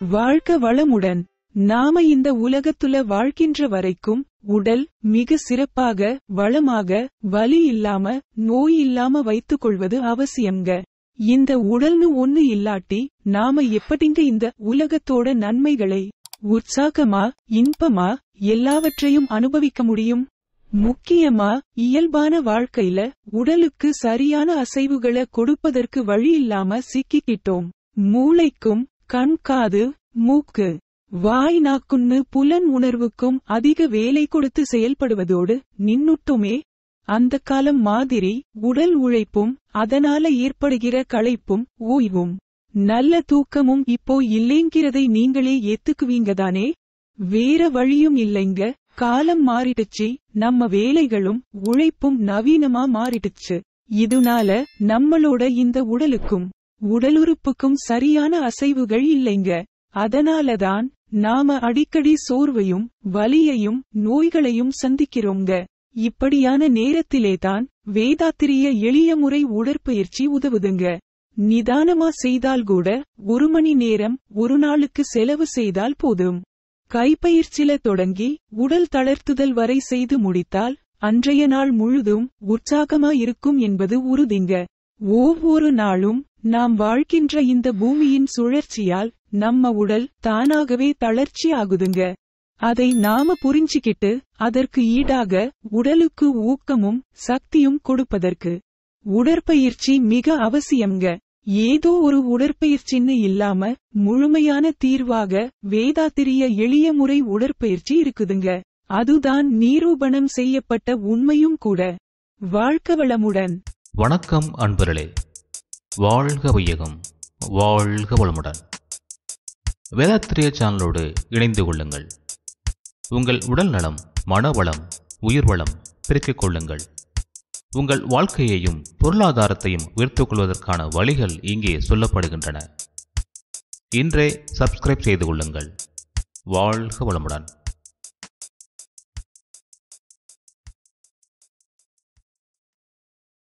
வாழ்க வளமுடன். நாம இந்த உலகத்துல வாழ்கின்ற வரைக்கும் உடல் மிக சிறப்பாக, வளமாக, வலி இல்லாம, நோய் இல்லாம வைத்துக் கொள்வது அவசியம்ங்க. இந்த உடல்னு ஒண்ணு இல்லாட்டி நாம எப்படிங்க இந்த உலகத்தோட நன்மைகளை உற்சாகமா, இன்பமா எல்லாவற்றையும் அனுபவிக்க முடியும்? முக்கியமா இயல்பான வாழ்க்கையில உடலுக்கு சரியான அசைவுகளை கொடுப்பதற்கு வழி இல்லாம சிக்கிக்கிட்டோம். மூளைக்கும் கண், காது, மூக்கு, வாய், நாக்குன்னு புலன் உணர்வுக்கும் அதிக வேலை கொடுத்து செயல்படுவதோடு நின்னுட்டோமே. அந்த காலம் மாதிரி உடல் உழைப்பும் அதனால ஏற்படுகிற களைப்பும் ஓய்வும் நல்ல தூக்கமும் இப்போ இல்லைங்கிறதை நீங்களே ஏத்துக்குவீங்கதானே? வேற வழியும் இல்லைங்க. காலம் மாறிடுச்சு. நம்ம வேலைகளும் உழைப்பும் நவீனமா மாறிடுச்சு. இதனால நம்மளோட இந்த உடலுக்கும் உடலுறுப்புக்கும் சரியான அசைவுகள் இல்லைங்க. அதனாலதான் நாம அடிக்கடி சோர்வையும் வலியையும் நோய்களையும் சந்திக்கிறோங்க. இப்படியான நேரத்திலேதான் வேதாத்திரிய எளிய முறை உடற்பயிற்சி உதவுதுங்க. நிதானமா செய்தால் கூட 1 மணி நேரம் ஒரு நாளுக்கு செலவு செய்தால் போதும். கைப்பயிற்சில தொடங்கி உடல் தளர்த்துதல் வரை செய்து முடித்தால் அன்றைய நாள் முழுதும் உற்சாகமா இருக்கும் என்பது உறுதிங்க. ஒவ்வொரு நாளும் நாம் வாழ்கின்ற இந்த பூமியின் சுழற்சியால் நம்ம உடல் தானாகவே தளர்ச்சி ஆகுதுங்க. அதை நாம புரிஞ்சிக்கிட்டு அதற்கு ஈடாக உடலுக்கு ஊக்கமும் சக்தியும் கொடுப்பதற்கு உடற்பயிற்சி மிக அவசியம்ங்க. ஏதோ ஒரு உடற்பயிற்சின்னு இல்லாம முழுமையான தீர்வாக வேதாத்திரிய எளிய முறை உடற்பயிற்சி இருக்குதுங்க. அதுதான் நிரூபணம் செய்யப்பட்ட உண்மையும் கூட. வாழ்க வளமுடன். வணக்கம் அன்பர்களே, வாழ்க வையகம், வாழ்க வளமுடன். வேதாத்திரிய சேனலோடு இணைந்து கொள்ளுங்கள். உங்கள் உடல் நலம், மனவளம், உயிர் வளம் பெருக்கிக் கொள்ளுங்கள். உங்கள் வாழ்க்கையையும் பொருளாதாரத்தையும் உயர்த்திக் கொள்வதற்கான வழிகள் இங்கே சொல்லப்படுகின்றன. இன்றே சப்ஸ்கிரைப் செய்து கொள்ளுங்கள். வாழ்க வளமுடன்.